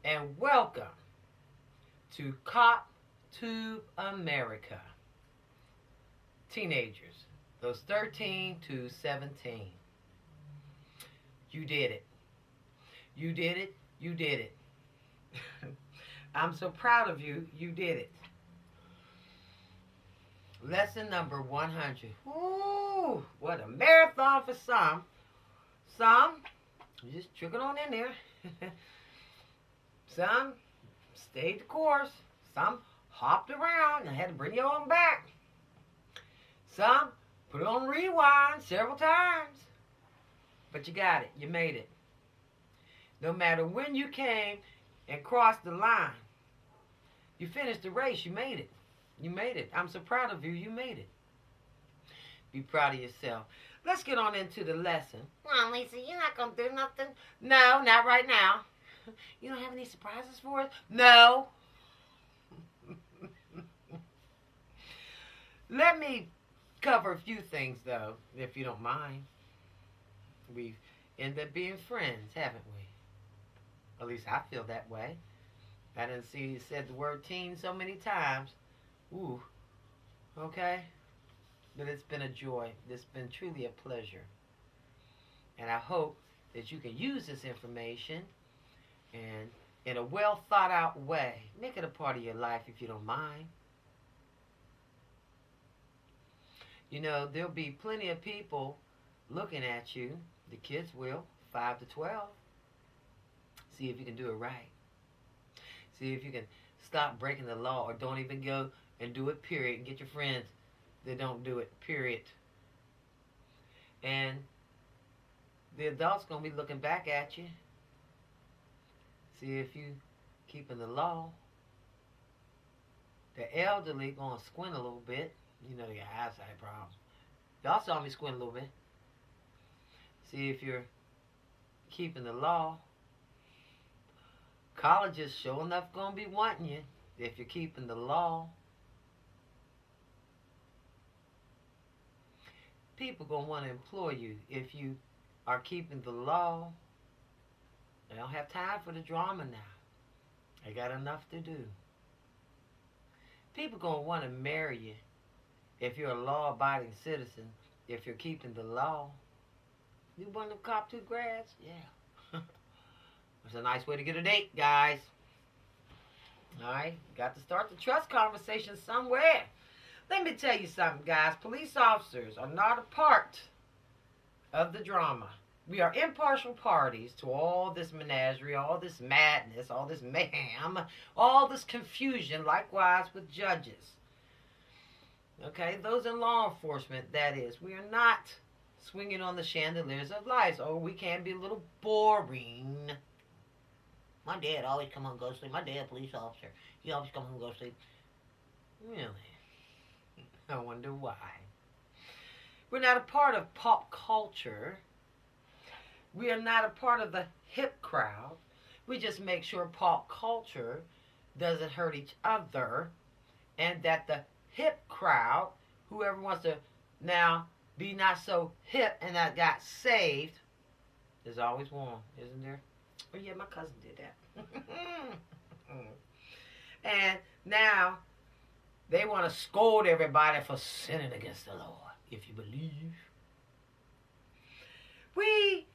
and welcome to Cop Tube America. Teenagers, those 13 to 17. You did it. You did it. You did it. I'm so proud of you. You did it. Lesson number 100. Ooh, what a marathon for some. Some, just trickling on in there. Some stayed the course. Some hopped around and had to bring you on back. Some put it on rewind several times. But you got it. You made it. No matter when you came and crossed the line, you finished the race. You made it. You made it. I'm so proud of you. You made it. Be proud of yourself. Let's get on into the lesson. Well, Lisa, you're not going to do nothing. No, not right now. You don't have any surprises for us? No. Let me cover a few things, though, if you don't mind. We've ended up being friends, haven't we? At least I feel that way. I didn't see you said the word teen so many times. Ooh. Okay? But it's been a joy. It's been truly a pleasure. And I hope that you can use this information and in a well thought out way. Make it a part of your life if you don't mind. You know, there'll be plenty of people looking at you. The kids will, 5 to 12. See if you can do it right. See if you can stop breaking the law or don't even go and do it, period. And get your friends that don't do it, period. And the adults going to be looking back at you. See if you keeping the law. The elderly going to squint a little bit. You know, they got eyesight problems. Y'all saw me squint a little bit. See if you're keeping the law. Colleges sure enough going to be wanting you if you're keeping the law. People going to want to employ you if you are keeping the law. They don't have time for the drama now. They got enough to do. People going to want to marry you if you're a law-abiding citizen, if you're keeping the law. You want to cop 2 grads? Yeah. It's a nice way to get a date, guys. All right? Got to start the trust conversation somewhere. Let me tell you something, guys. Police officers are not a part of the drama. We are impartial parties to all this menagerie, all this madness, all this mayhem, all this confusion, likewise with judges. Okay? Those in law enforcement, that is. We are not swinging on the chandeliers of life. Oh, we can be a little boring. My dad always come home and go to sleep. My dad, police officer, he always come home and go to sleep. Really? I wonder why. We're not a part of pop culture. We are not a part of the hip crowd. We just make sure pop culture doesn't hurt each other and that the hip crowd, whoever wants to now be not so hip and that got saved, there's always one, isn't there? Oh yeah, my cousin did that. And now they want to scold everybody for sinning against the Lord, if you believe. We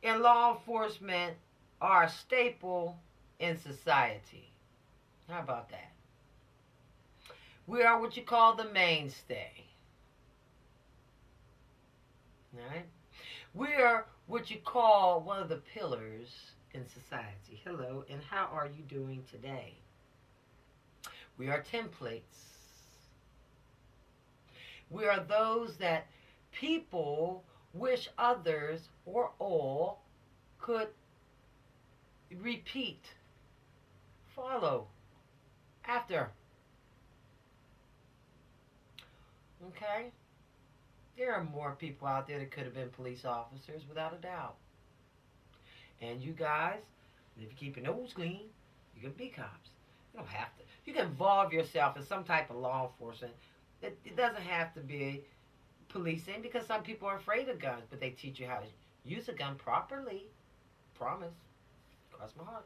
in law enforcement are a staple in society. How about that? We are what you call the mainstay. All right? We are what you call one of the pillars in society. Hello, and how are you doing today? We are templates. We are those that people wish others or all could repeat, follow after. Okay? There are more people out there that could have been police officers, without a doubt. And you guys, if you keep your nose clean, you can be cops. You don't have to. You can involve yourself in some type of law enforcement. It doesn't have to be policing, because some people are afraid of guns, but they teach you how to use a gun properly. Promise. Cross my heart.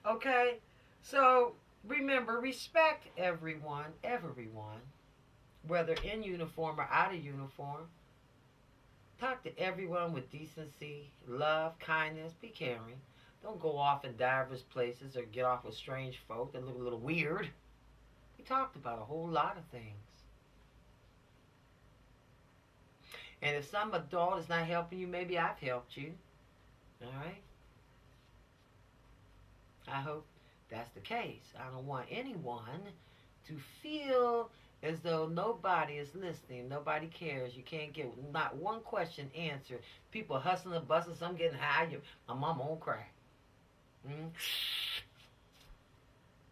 Okay? So remember, respect everyone, whether in uniform or out of uniform. Talk to everyone with decency, love, kindness. Be caring. Don't go off in diverse places or get off with strange folk that look a little weird. We talked about a whole lot of things. And if some adult is not helping you, maybe I've helped you. All right? I hope that's the case. I don't want anyone to feel as though nobody is listening, nobody cares. You can't get not one question answered. People hustling and bustling, some getting high. My mama on crack. Mm?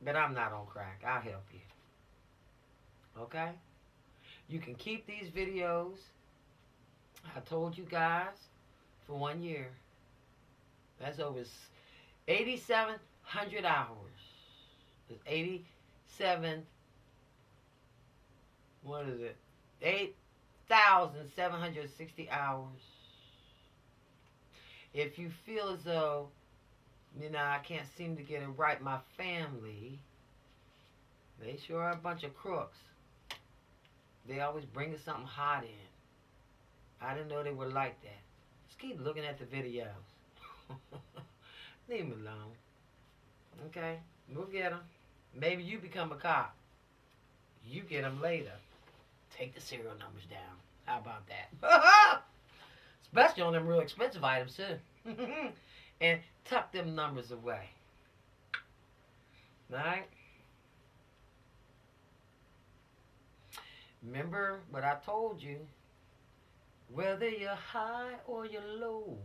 But I'm not on crack. I'll help you. Okay? You can keep these videos. I told you guys for 1 year. That's over 8,700 hours. It's 87. What is it? 8,760 hours. If you feel as though, I can't seem to get it right, my family, they sure are a bunch of crooks. They always bring us something hot in. I didn't know they were like that. Just keep looking at the videos. Leave me alone. Okay? We'll get them. Maybe you become a cop. You get them later. Take the serial numbers down. How about that? Especially on them real expensive items, too. And tuck them numbers away. Alright? Remember what I told you. Whether you're high or you're low.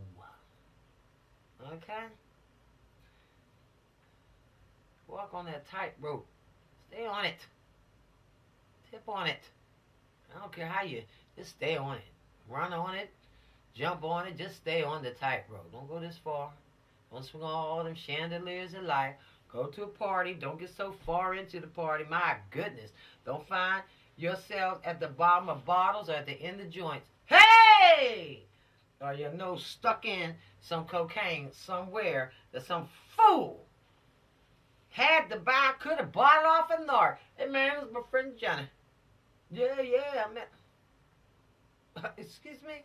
Okay? Walk on that tightrope. Stay on it. Tip on it. I don't care how you, just stay on it. Run on it. Jump on it. Just stay on the tightrope. Don't go this far. Don't swing all them chandeliers of life. Go to a party. Don't get so far into the party. My goodness. Don't find yourself at the bottom of bottles or at the end of joints. Hey! Or your nose stuck in some cocaine somewhere that some fool had to buy, could have bought it off a narc. Hey man, it was my friend Johnny. Yeah, I met. Excuse me?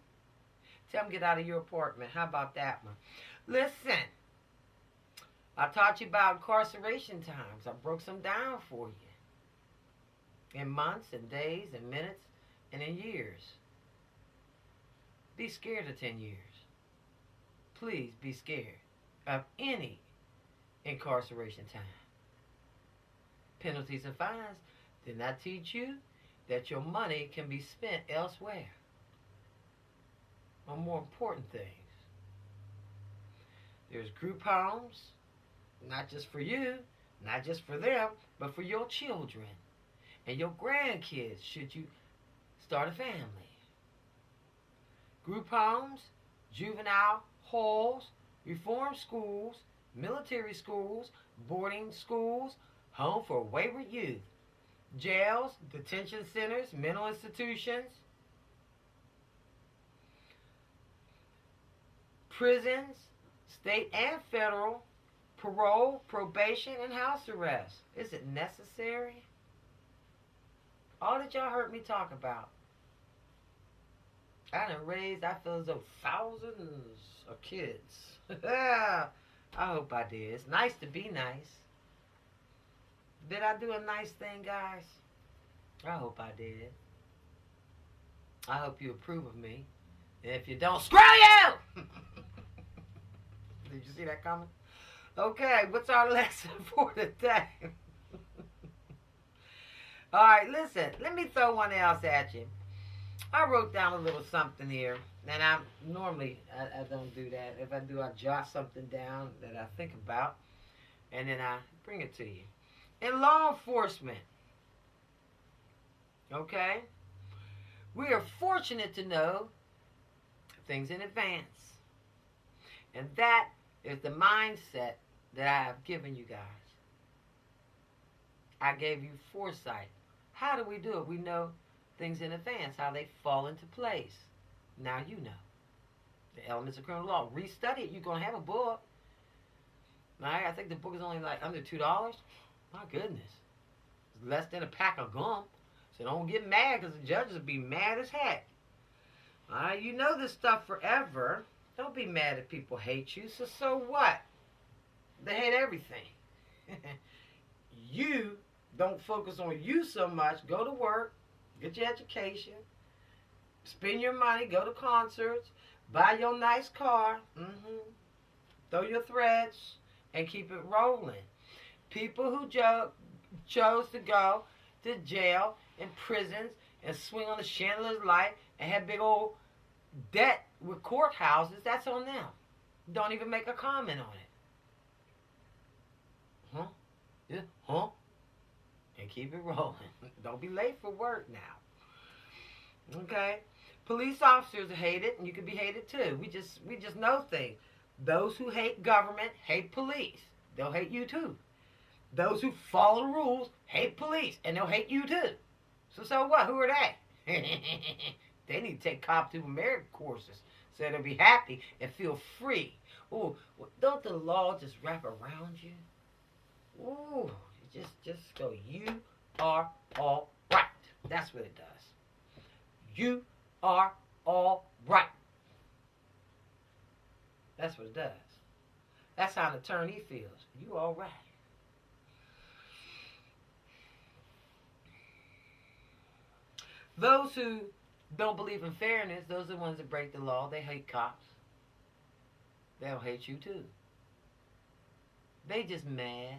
Tell him get out of your apartment. How about that one? Listen, I taught you about incarceration times. I broke some down for you. In months and days and minutes and in years. Be scared of 10 years. Please be scared of any incarceration time. Penalties and fines did not teach you that your money can be spent elsewhere on more important things. There's group homes, not just for you, not just for them, but for your children and your grandkids should you start a family. Group homes, juvenile halls, reform schools, military schools, boarding schools, home for wayward youth, jails, detention centers, mental institutions, prisons, state and federal, parole, probation, and house arrest. Is it necessary? All that y'all heard me talk about. I done raised, I feel as though thousands of kids. I hope I did. It's nice to be nice. Did I do a nice thing, guys? I hope I did. I hope you approve of me. And if you don't, screw you! Did you see that coming? Okay, what's our lesson for today? Alright, listen. Let me throw one else at you. I wrote down a little something here. And I don't do that. If I do, I jot something down that I think about. And then I bring it to you. In law enforcement, okay, we are fortunate to know things in advance. And that is the mindset that I have given you guys. I gave you foresight. How do we do it? We know things in advance, how they fall into place. Now you know. The elements of criminal law. Restudy it. You're going to have a book. I think the book is only like under $2. My goodness. It's less than a pack of gum. So don't get mad because the judges will be mad as heck. You know this stuff forever. Don't be mad if people hate you. So what? They hate everything. You don't focus on you so much. Go to work. Get your education. Spend your money. Go to concerts. Buy your nice car. Throw your threads. And keep it rolling. People who chose to go to jail and prisons and swing on the chandeliers light and have big old debt with courthouses, that's on them. Don't even make a comment on it. Huh? Yeah, huh? And keep it rolling. Don't be late for work now. Okay? Police officers are hated, and you can be hated too. We just know things. Those who hate government hate police. They'll hate you too. Those who follow the rules hate police, and they'll hate you too. So what? Who are they? They need to take Cop to America courses so they'll be happy and feel free. Ooh, don't the law just wrap around you? Ooh, just go. You are all right. That's what it does. You are all right. That's what it does. That's how an attorney feels. You all right. Those who don't believe in fairness, those are the ones that break the law. They hate cops. They'll hate you too. They just mad.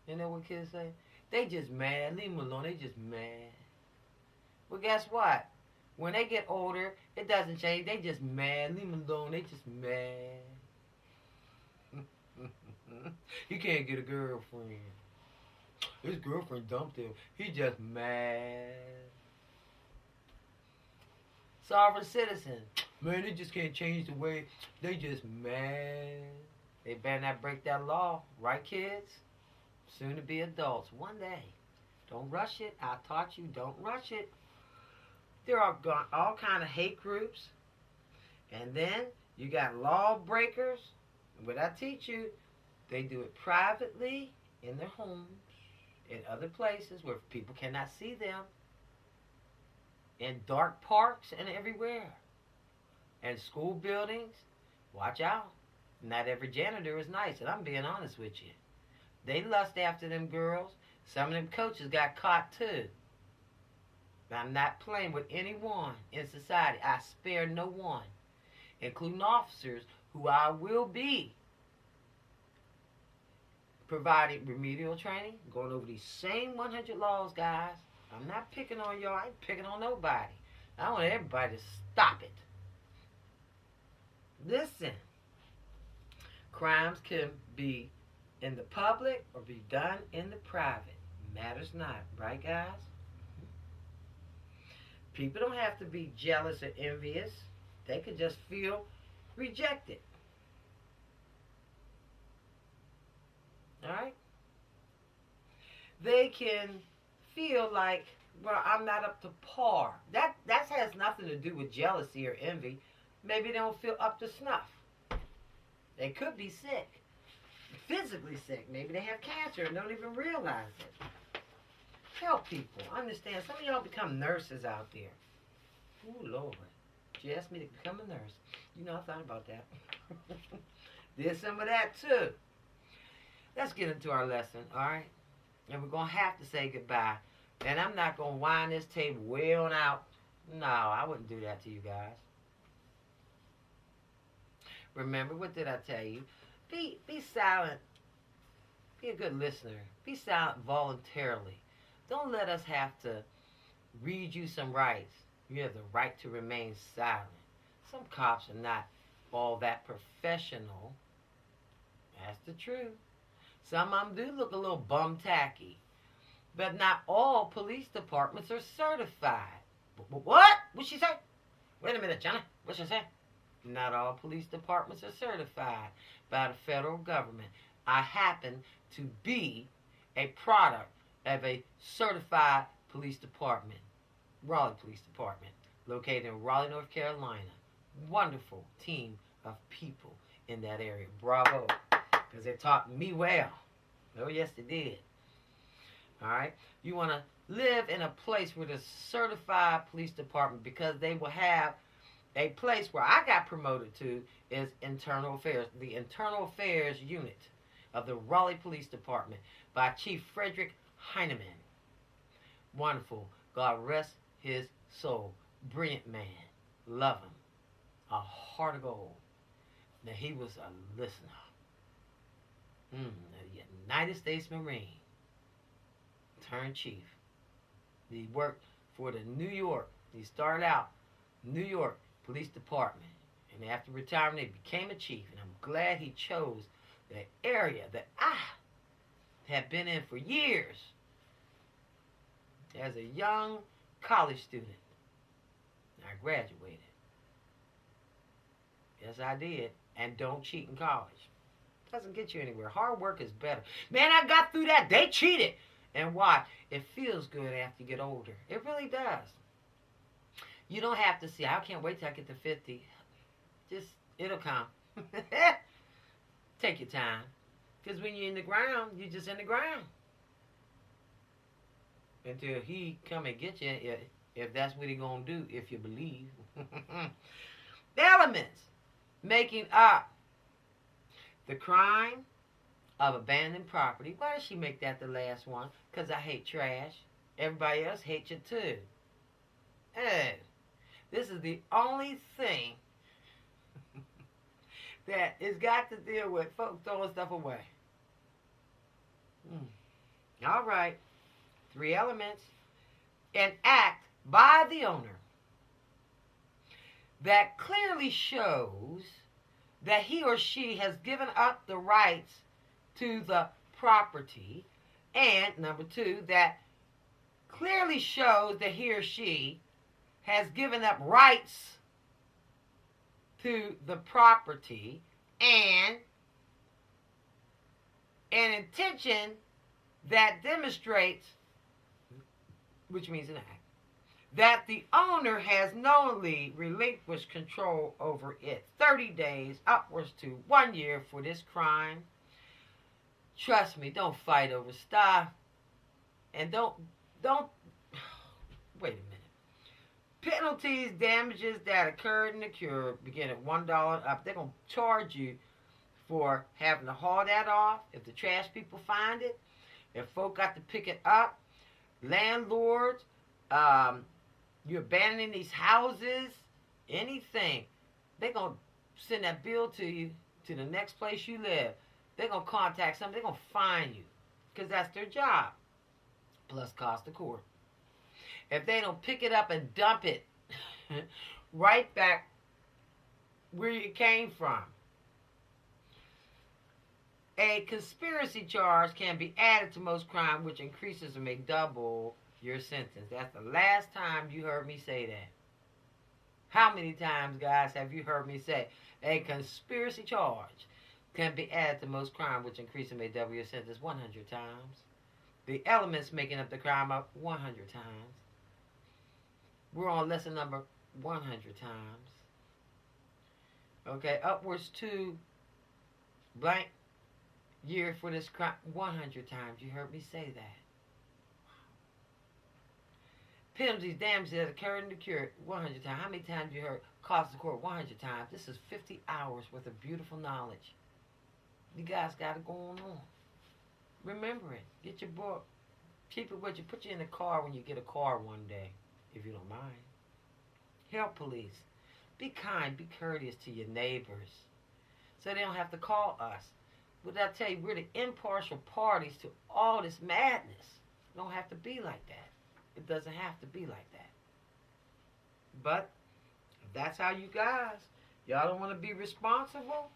You know what kids say? They just mad. Leave them alone. They just mad. Well, guess what? When they get older, it doesn't change. They just mad. Leave them alone. They just mad. You can't get a girlfriend. His girlfriend dumped him. He just mad. Sovereign citizen. Man, they just can't change the way. They just mad. They better not break that law. Right, kids? Soon to be adults. One day. Don't rush it. I taught you, don't rush it. There are all kind of hate groups. And then you got lawbreakers. What I teach you, they do it privately in their homes, in other places where people cannot see them, in dark parks and everywhere, and school buildings. Watch out. Not every janitor is nice, and I'm being honest with you. They lust after them girls. Some of them coaches got caught too. I'm not playing with anyone in society. I spare no one, including officers who I will be providing remedial training, going over these same 100 laws, guys. I'm not picking on y'all. I ain't picking on nobody. I want everybody to stop it. Listen, crimes can be in the public or be done in the private. Matters not, right, guys? People don't have to be jealous or envious. They could just feel rejected. All right? They can feel like, well, I'm not up to par. That has nothing to do with jealousy or envy. Maybe they don't feel up to snuff. They could be sick, physically sick. Maybe they have cancer and don't even realize it. Help people. Understand. Some of y'all become nurses out there. Ooh, Lord. You asked me to become a nurse. You know, I thought about that. Did some of that too. Let's get into our lesson, all right? And we're going to have to say goodbye. And I'm not going to wind this table way on out. No, I wouldn't do that to you guys. Remember, what did I tell you? Be silent. Be a good listener. Be silent voluntarily. Don't let us have to read you some rights. You have the right to remain silent. Some cops are not all that professional. That's the truth. Some of them do look a little bum-tacky. But not all police departments are certified. What? What'd she say? Wait a minute, Johnny. What'd she say? Not all police departments are certified by the federal government. I happen to be a product of a certified police department, Raleigh Police Department, located in Raleigh, North Carolina. Wonderful team of people in that area. Bravo. because they taught me well. Oh, yes, they did. All right? You want to live in a place where there's certified police department, because they will have a place where I got promoted to is internal affairs, the internal affairs unit of the Raleigh Police Department by Chief Frederick Heineman. Wonderful. God rest his soul. Brilliant man. Love him. A heart of gold. Now, he was a listener. A United States Marine turned chief. He worked for the New York. He started out New York Police Department. And after retirement, he became a chief. And I'm glad he chose the area that I had been in for years as a young college student. I graduated. Yes, I did. And don't cheat in college. Doesn't get you anywhere. Hard work is better. Man, I got through that. They cheated. And why? It feels good after you get older. It really does. You don't have to see, I can't wait till I get to 50. Just, it'll come. Take your time. Because when you're in the ground, you're just in the ground. Until he come and get you, if that's what he gonna do, if you believe. The elements making up the crime of abandoned property. Why did she make that the last one? Because I hate trash. Everybody else hates it too. Hey, this is the only thing that it's got to deal with folks throwing stuff away. All right. 3 elements. An act by the owner that clearly shows that he or she has given up the rights to the property. And number 2, that clearly shows that he or she has given up rights to the property, and an intention that demonstrates, which means an act, that the owner has knowingly relinquished control over it. 30 days upwards to 1 year for this crime. Trust me, don't fight over stuff. And don't wait a minute. Penalties, damages that occurred in the cure begin at $1 up. They're going to charge you for having to haul that off if the trash people find it. If folk got to pick it up. Landlords, you're abandoning these houses, anything. They're going to send that bill to you to the next place you live. They're going to contact somebody. They're going to fine you because that's their job, plus cost of court. If they don't pick it up and dump it right back where you came from, a conspiracy charge can be added to most crime, which increases or may double your sentence. That's the last time you heard me say that. How many times, guys, have you heard me say a conspiracy charge can be added to most crime, which increases or may double your sentence? 100 times. The elements making up the crime up 100 times. We're on lesson number 100 times. Okay, upwards to blank year for this crime 100 times. You heard me say that. Penalties, damages that occurred in the cure 100 times. How many times you heard cost of court? 100 times. This is 50 hours worth of beautiful knowledge. You guys got it going on. Remember it. Get your book. Keep it with you. Put you in the car when you get a car one day, if you don't mind. Help police. Be kind. Be courteous to your neighbors so they don't have to call us. But I tell you, we're the impartial parties to all this madness. It don't have to be like that. It doesn't have to be like that. But if that's how you guys, y'all don't want to be responsible,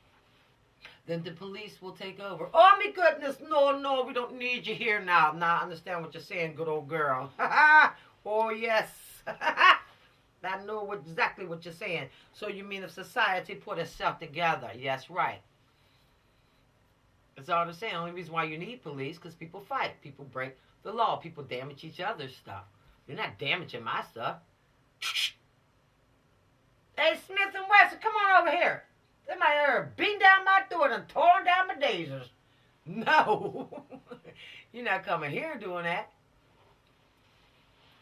then the police will take over. Oh, my goodness, no, we don't need you here now. Now I understand what you're saying, good old girl. Oh, yes. I know exactly what you're saying. So you mean if society put itself together? Yes, right. That's all I'm saying. The only reason why you need police because people fight. People break the law. People damage each other's stuff. You're not damaging my stuff. Hey, Smith and Wesson, come on over here. Somebody ever beating down my door and torn down my dazers. No. You're not coming here doing that.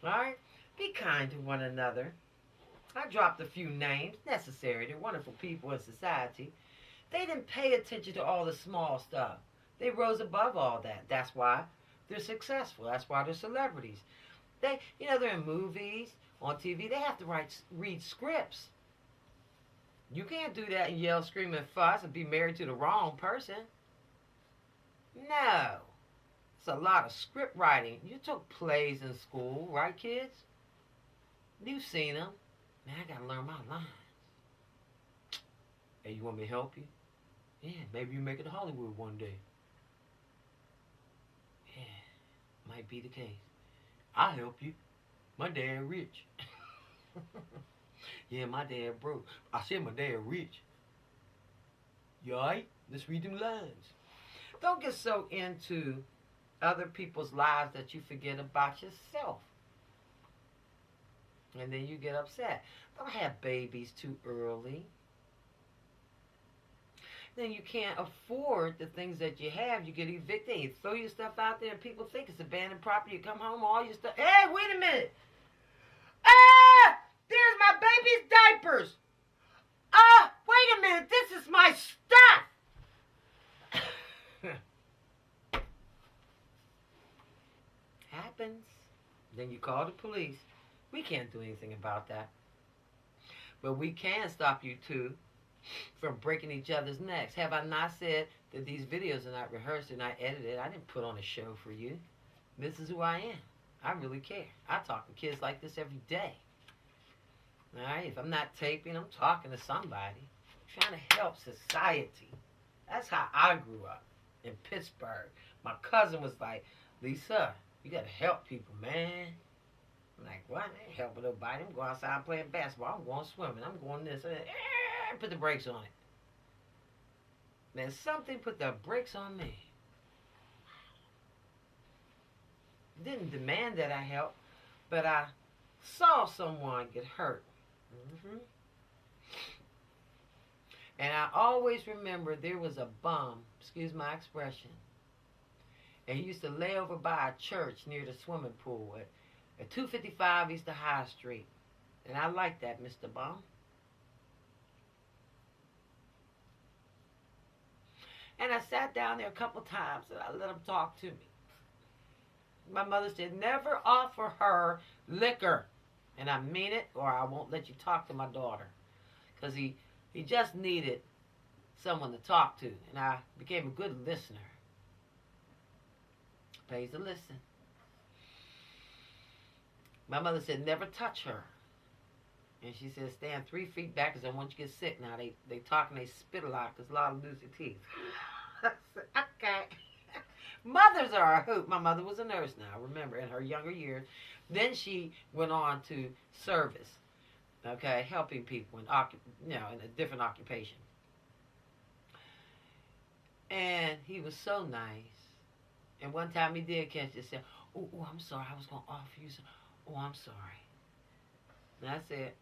Alright? Be kind to one another. I dropped a few names. Necessary. They're wonderful people in society. They didn't pay attention to all the small stuff. They rose above all that. That's why they're successful. That's why they're celebrities. They're in movies, on TV. They have to read scripts. You can't do that and yell, scream, and fuss and be married to the wrong person. No. It's a lot of script writing. You took plays in school, right, kids? You've seen them. Man, I gotta learn my lines. Hey, you want me to help you? Yeah, maybe you make it to Hollywood one day. Yeah, might be the case. I'll help you. My dad rich. Yeah, my dad broke. I said my dad rich. You alright? Let's read them lines. Don't get so into other people's lives that you forget about yourself. And then you get upset. Don't have babies too early. Then you can't afford the things that you have. You get evicted. You throw your stuff out there and people think it's abandoned property. You come home, all your stuff. Hey, wait a minute. Ah! There's my baby's diapers. Ah! Wait a minute. This is my stuff. Happens. Then you call the police. We can't do anything about that. But we can stop you two from breaking each other's necks. Have I not said that these videos are not rehearsed and not edited? I didn't put on a show for you. This is who I am. I really care. I talk to kids like this every day. Alright? If I'm not taping, I'm talking to somebody. I'm trying to help society. That's how I grew up in Pittsburgh. My cousin was like, Lisa, you gotta help people, man. I'm like, what? I ain't helping nobody. I'm going outside playing basketball. I'm going swimming. I'm going this. Put the brakes on it. Man, something put the brakes on me. Didn't demand that I help, but I saw someone get hurt. And I always remember there was a bum, excuse my expression, and he used to lay over by a church near the swimming pool at 255 East of High Street. And I liked that, Mr. Bum. And I sat down there a couple times and I let him talk to me. My mother said, never offer her liquor. And I mean it, or I won't let you talk to my daughter. Because he just needed someone to talk to. And I became a good listener. Pays to listen. My mother said, never touch her. And she said, stand 3 feet back because I want you to get sick. Now, they talk and they spit a lot because a lot of lose their teeth. I said, okay. Mothers are a hoot. My mother was a nurse now, remember, in her younger years. Then she went on to service, okay, helping people in a different occupation. And he was so nice. And one time he did catch this, said, oh, I'm sorry, I was going to offer you some. Oh, I'm sorry. And I said,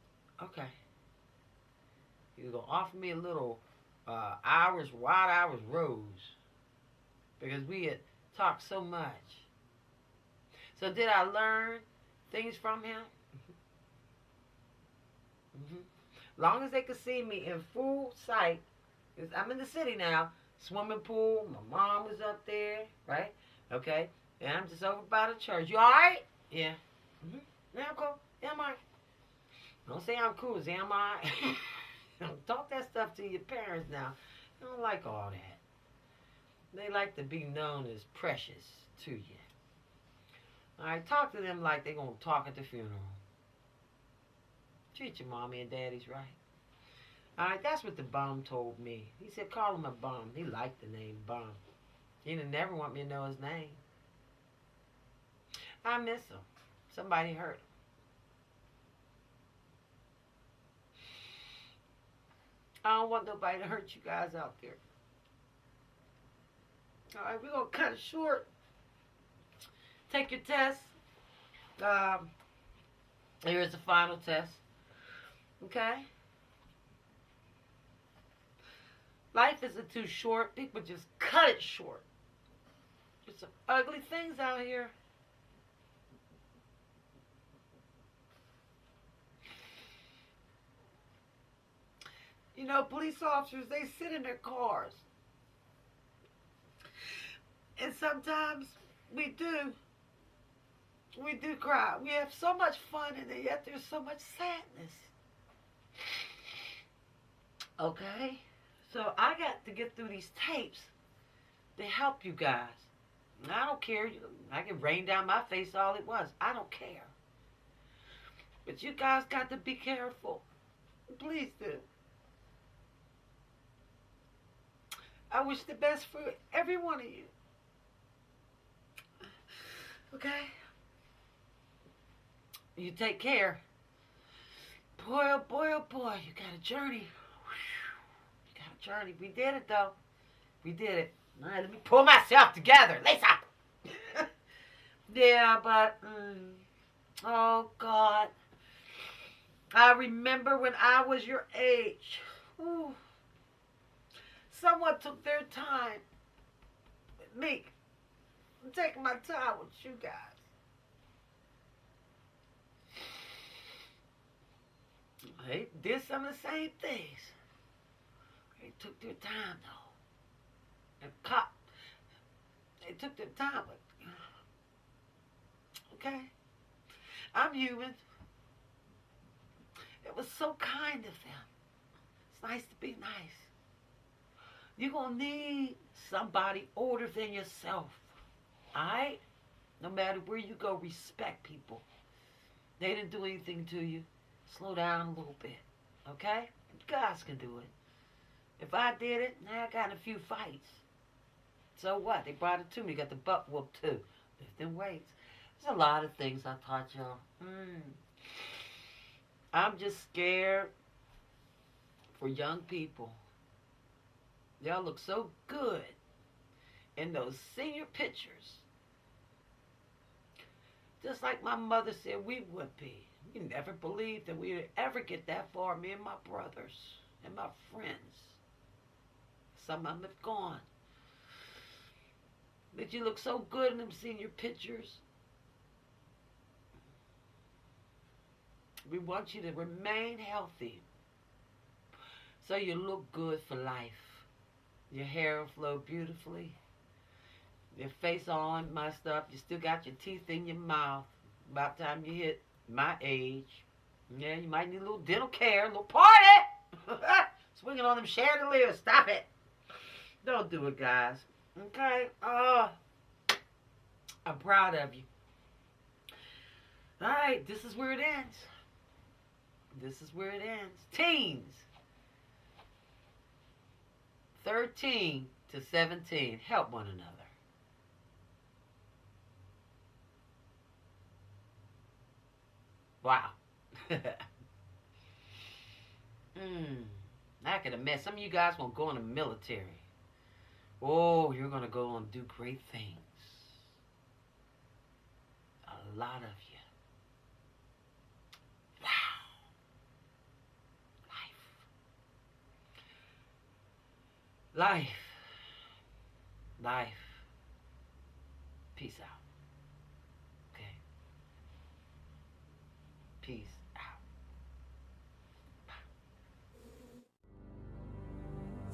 okay. He was going to offer me a little wild hours rose. Because we had talked so much. So did I learn things from him? Long as they could see me in full sight. Because I'm in the city now. Swimming pool. My mom was up there. Right? Okay. And I'm just over by the church. You alright? Yeah. Yeah, I'm cool. Yeah, I'm alright. Don't say I'm cool. Say I'm alright. Don't talk that stuff to your parents now. I don't like all that. They like to be known as precious to you. Alright, talk to them like they're going to talk at the funeral. Treat your mommy and daddies right. Alright, that's what the bum told me. He said, call him a bum. He liked the name Bum. He didn't never want me to know his name. I miss him. Somebody hurt him. I don't want nobody to hurt you guys out there. Alright, we're going to cut it short. Take your test. Here's the final test. Okay? Life isn't too short. People just cut it short. There's some ugly things out here. You know, police officers, they sit in their cars. And sometimes we do. We do cry. We have so much fun in it, yet there's so much sadness. Okay? So I got to get through these tapes to help you guys. I don't care. I can rain down my face all it wants. I don't care. But you guys got to be careful. Please do. I wish the best for every one of you. Okay? You take care. Boy, oh boy, oh boy, you got a journey. You got a journey. We did it, though. We did it. All right, let me pull myself together. Lace up. Yeah, but, oh, God. I remember when I was your age. Ooh. Someone took their time with me. I'm taking my time with you guys. They did some of the same things. They took their time, though. And cop, they took their time with me. Okay? I'm human. It was so kind of them. It's nice to be nice. You're going to need somebody older than yourself. Alright? No matter where you go, respect people. They didn't do anything to you. Slow down a little bit. Okay? You guys can do it. If I did it, now I got in a few fights. So what? They brought it to me. Got the butt whooped too. Lifting weights. There's a lot of things I taught y'all. I'm just scared for young people. Y'all look so good in those senior pictures. Just like my mother said we would be. We never believed that we would ever get that far, me and my brothers and my friends. Some of them have gone. But you look so good in them senior pictures. We want you to remain healthy so you look good for life. Your hair will flow beautifully. Your face all messed up. You still got your teeth in your mouth. About time you hit my age. Yeah, you might need a little dental care, a little party. Swinging on them chandeliers. Stop it. Don't do it, guys. Okay? I'm proud of you. Alright, this is where it ends. This is where it ends. Teens. 13 to 17. Help one another. Wow. I could have met some of you guys won't go in the military. Oh, you're going to go and do great things. A lot of you. Wow. Life. Life. Peace out. Okay. Peace out.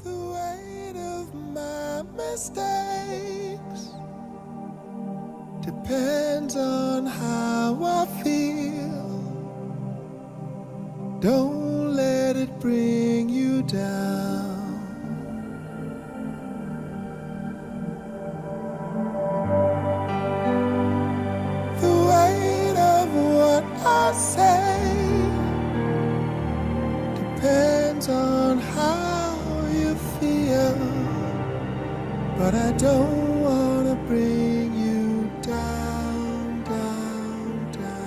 The weight of my mistakes depends on how I feel. Don't let it bring you down. The weight of what I say depends on how you feel. But I don't want to bring you down, down, down.